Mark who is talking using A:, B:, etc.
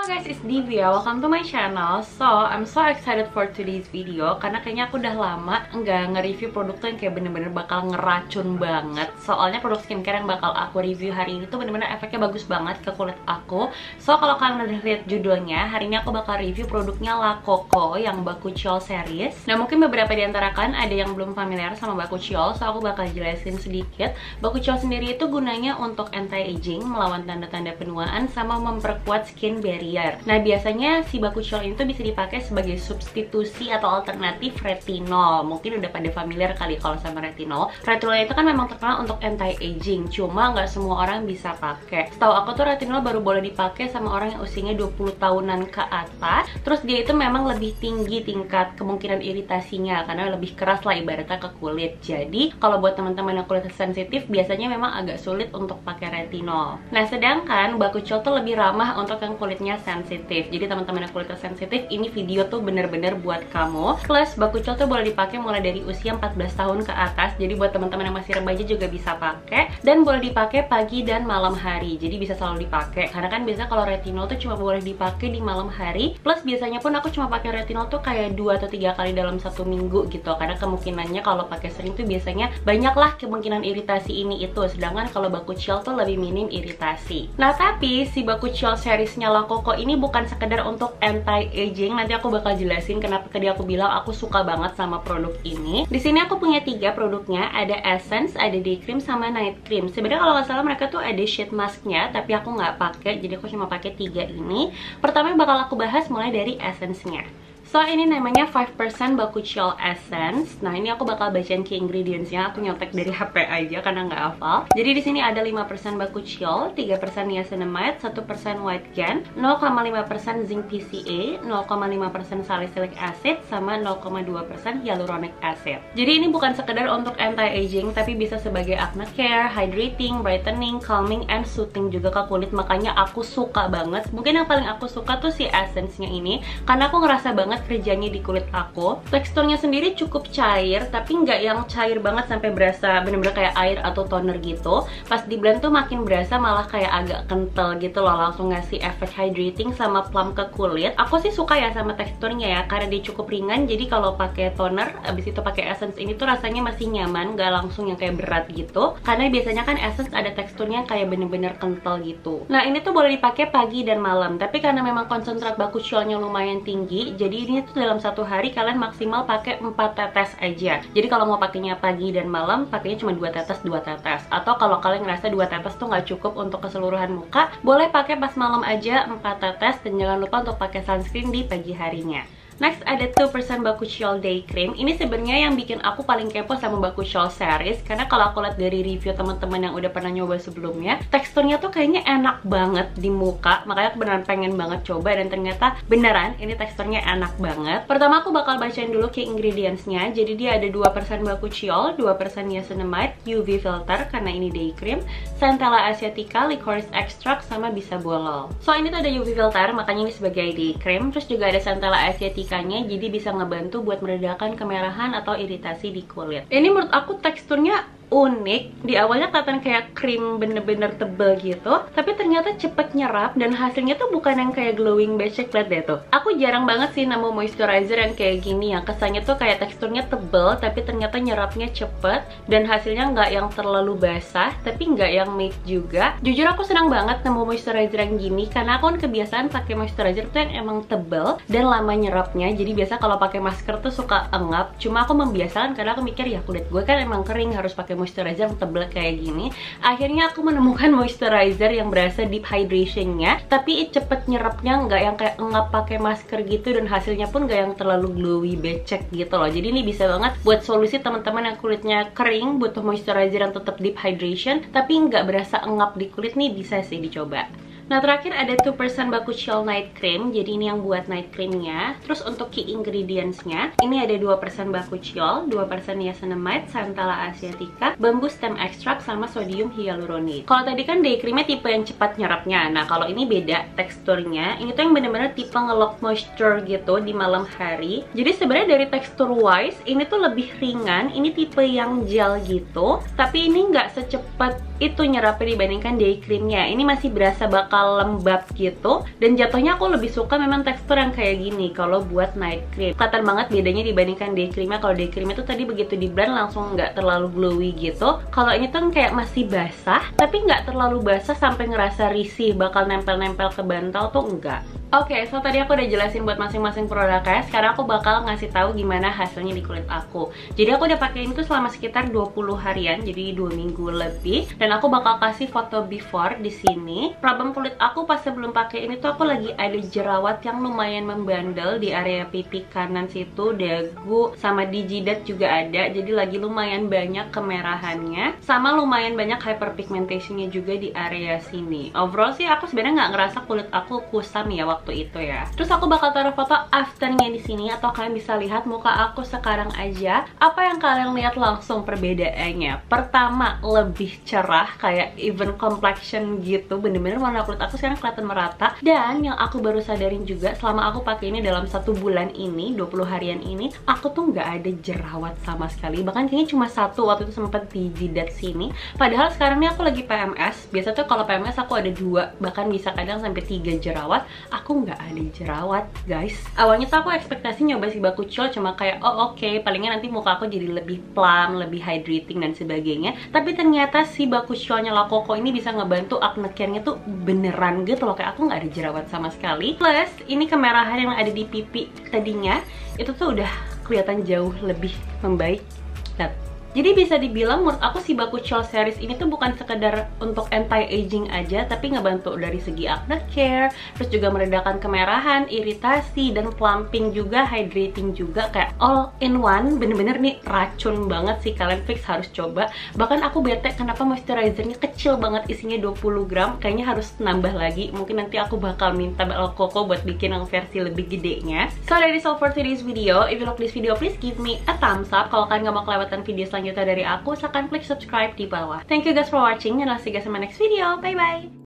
A: guys, it's Divya. Welcome to my channel. So, I'm so excited for today's video karena kayaknya aku udah lama nggak nge-review produk tuh yang kayak bener-bener bakal ngeracun banget. Soalnya produk skincare yang bakal aku review hari ini tuh bener-bener efeknya bagus banget ke kulit aku. So, kalau kalian udah lihat judulnya, hari ini aku bakal review produknya La Coco yang Bakuchiol series. Nah, mungkin beberapa di antara kalian ada yang belum familiar sama Bakuchiol, so aku bakal jelasin sedikit. Bakuchiol sendiri itu gunanya untuk anti-aging, melawan tanda-tanda penuaan, sama memperkuat skin barrier. Nah, biasanya si Bakuchiol ini tuh bisa dipakai sebagai substitusi atau alternatif retinol. Mungkin udah pada familiar kali kalau sama retinol. Retinol itu kan memang terkenal untuk anti-aging, cuma nggak semua orang bisa pakai. Setahu aku tuh retinol baru boleh dipakai sama orang yang usianya 20 tahunan ke atas. Terus dia itu memang lebih tinggi tingkat kemungkinan iritasinya karena lebih keras lah ibaratnya ke kulit. Jadi, kalau buat teman-teman yang kulit sensitif biasanya memang agak sulit untuk pakai retinol. Nah, sedangkan Bakuchiol tuh lebih ramah untuk yang kulitnya sensitif. Jadi teman-teman yang kulitnya sensitif, ini video tuh bener-bener buat kamu. Plus Bakuchiol tuh boleh dipakai mulai dari usia 14 tahun ke atas. Jadi buat teman-teman yang masih remaja juga bisa pakai, dan boleh dipakai pagi dan malam hari. Jadi bisa selalu dipakai. Karena kan biasanya kalau retinol tuh cuma boleh dipakai di malam hari. Plus biasanya pun aku cuma pakai retinol tuh kayak 2 atau 3 kali dalam 1 minggu gitu. Karena kemungkinannya kalau pakai sering tuh biasanya banyaklah kemungkinan iritasi ini itu. Sedangkan kalau Bakuchiol tuh lebih minim iritasi. Nah, tapi si Bakuchiol seriesnya La Coco ini bukan sekedar untuk anti-aging. Nanti aku bakal jelasin kenapa tadi aku bilang aku suka banget sama produk ini. Di sini aku punya 3 produknya, ada essence, ada day cream, sama night cream. Sebenarnya kalau nggak salah mereka tuh ada sheet masknya, tapi aku nggak pakai, jadi aku cuma pakai 3 ini. Pertama yang bakal aku bahas mulai dari essence-nya. So, ini namanya 5% Bakuchiol Essence. Nah, ini aku bakal bacain key ingredients-nya. Aku nyontek dari HP aja karena nggak hafal. Jadi di sini ada 5% Bakuchiol, 3% niacinamide, 1% white gan, 0,5% zinc PCA, 0,5% salicylic acid, sama 0,2% hyaluronic acid. Jadi ini bukan sekedar untuk anti-aging, tapi bisa sebagai acne care, hydrating, brightening, calming, and soothing juga ke kulit. Makanya aku suka banget. Mungkin yang paling aku suka tuh si essence-nya ini, karena aku ngerasa banget kerjanya di kulit aku. Teksturnya sendiri cukup cair, tapi nggak yang cair banget sampai berasa bener-bener kayak air atau toner gitu. Pas di blend tuh makin berasa malah kayak agak kental gitu loh, langsung ngasih efek hydrating sama plump ke kulit. Aku sih suka ya sama teksturnya ya, karena dia cukup ringan. Jadi kalau pakai toner, abis itu pakai essence ini tuh rasanya masih nyaman, nggak langsung yang kayak berat gitu. Karena biasanya kan essence ada teksturnya kayak bener-bener kental gitu. Nah, ini tuh boleh dipakai pagi dan malam, tapi karena memang konsentrat Bakuchiolnya lumayan tinggi, jadi ini tuh dalam 1 hari kalian maksimal pakai 4 tetes aja. Jadi kalau mau pakainya pagi dan malam, pakainya cuma 2 tetes, 2 tetes. Atau kalau kalian ngerasa 2 tetes tuh nggak cukup untuk keseluruhan muka, boleh pakai pas malam aja 4 tetes, dan jangan lupa untuk pakai sunscreen di pagi harinya. Next ada 2% Bakuchiol Day Cream. Ini sebenarnya yang bikin aku paling kepo sama Bakuchiol series, karena kalau aku lihat dari review teman-teman yang udah pernah nyoba sebelumnya, teksturnya tuh kayaknya enak banget di muka. Makanya aku beneran pengen banget coba, dan ternyata beneran ini teksturnya enak banget. Pertama aku bakal bacain dulu key ingredients-nya. Jadi dia ada 2% Bakuchiol, 2% niacinamide, UV filter karena ini day cream, Centella asiatica, licorice extract, sama bisabolol. So ini tuh ada UV filter, makanya ini sebagai day cream. Terus juga ada Centella asiatica, jadi bisa ngebantu buat meredakan kemerahan atau iritasi di kulit. Ini menurut aku teksturnya unik. Di awalnya kelihatan kayak krim bener-bener tebel gitu, tapi ternyata cepet nyerap, dan hasilnya tuh bukan yang kayak glowing becek. Lihat deh tuh, aku jarang banget sih nemu moisturizer yang kayak gini ya. Kesannya tuh kayak teksturnya tebel, tapi ternyata nyerapnya cepet, dan hasilnya nggak yang terlalu basah, tapi nggak yang matte juga. Jujur aku senang banget nemu moisturizer yang gini, karena aku kan kebiasaan pakai moisturizer tuh yang emang tebel dan lama nyerapnya. Jadi biasa kalau pakai masker tuh suka engap. Cuma aku membiasakan karena aku mikir ya kulit gue kan emang kering, harus pakai moisturizer yang tebel kayak gini. Akhirnya aku menemukan moisturizer yang berasa deep hydration-nya, tapi cepet nyerapnya, nggak yang kayak engap pakai masker gitu, dan hasilnya pun nggak yang terlalu glowy becek gitu loh. Jadi ini bisa banget buat solusi teman-teman yang kulitnya kering, butuh moisturizer yang tetap deep hydration tapi nggak berasa engap di kulit, nih bisa sih dicoba. Nah, terakhir ada 2% Bakuchiol Night Cream. Jadi ini yang buat night creamnya. Terus untuk key ingredients-nya, ini ada 2% Bakuchiol, 2% niacinamide, Centella asiatica, bamboo stem extract, sama sodium hyaluronate. Kalau tadi kan day creamnya tipe yang cepat nyerapnya. Nah, kalau ini beda teksturnya. Ini tuh yang bener-bener tipe nge-lock moisture gitu di malam hari. Jadi sebenarnya dari tekstur wise, ini tuh lebih ringan. Ini tipe yang gel gitu, tapi ini nggak secepat itu nyerapnya dibandingkan day creamnya. Ini masih berasa bakal lembab gitu, dan jatuhnya aku lebih suka memang tekstur yang kayak gini kalau buat night cream. Kelihatan banget bedanya dibandingkan day creamnya. Kalau day creamnya tuh tadi begitu di blend langsung nggak terlalu glowy gitu. Kalau ini tuh kayak masih basah, tapi nggak terlalu basah sampai ngerasa risih bakal nempel-nempel ke bantal tuh enggak. Oke, so tadi aku udah jelasin buat masing-masing produknya. Sekarang aku bakal ngasih tahu gimana hasilnya di kulit aku. Jadi aku udah pakai ini tuh selama sekitar 20 harian, jadi 2 minggu lebih. Dan aku bakal kasih foto before di sini. Problem kulit aku pas sebelum pakai ini tuh aku lagi ada jerawat yang lumayan membandel di area pipi kanan situ, dagu, sama di jidat juga ada. Jadi lagi lumayan banyak kemerahannya, sama lumayan banyak hyperpigmentationnya juga di area sini. Overall sih aku sebenarnya nggak ngerasa kulit aku kusam ya waktu itu ya. Terus aku bakal taruh foto afternya di sini, atau kalian bisa lihat muka aku sekarang aja. Apa yang kalian lihat langsung perbedaannya? Pertama, lebih cerah, kayak even complexion gitu. Bener-bener warna kulit aku sekarang kelihatan merata. Dan yang aku baru sadarin juga selama aku pakai ini dalam 1 bulan ini, 20 harian ini, aku tuh nggak ada jerawat sama sekali. Bahkan kayaknya cuma 1 waktu itu sempet di jidat sini. Padahal sekarang ini aku lagi PMS. Biasa tuh kalau PMS aku ada 2, bahkan bisa kadang sampai 3 jerawat. Aku nggak ada jerawat, guys. Awalnya tuh aku ekspektasi nyoba si Bakuchiol cuma kayak oh oke, palingnya nanti muka aku jadi lebih plump, lebih hydrating dan sebagainya. Tapi ternyata si Bakuchiolnya La Coco ini bisa ngebantu acne care-nya tuh beneran gitu loh, kayak aku nggak ada jerawat sama sekali. Plus ini kemerahan yang ada di pipi tadinya itu tuh udah kelihatan jauh lebih membaik. Lihat. Jadi bisa dibilang menurut aku si Bakuchiol series ini tuh bukan sekedar untuk anti-aging aja, tapi ngebantu dari segi acne care, terus juga meredakan kemerahan, iritasi, dan plumping juga, hydrating juga, kayak all in one. Bener-bener nih racun banget sih, kalian fix harus coba. Bahkan aku bete kenapa moisturizernya kecil banget, isinya 20 gram, kayaknya harus nambah lagi. Mungkin nanti aku bakal minta La Coco buat bikin yang versi lebih gedenya. So that is all for today's video. If you like this video, please give me a thumbs up. Kalau kalian gak mau kelewatan video selanjutnya dari aku, silahkan klik subscribe di bawah. Thank you guys for watching, and I'll see you guys in my next video. Bye bye.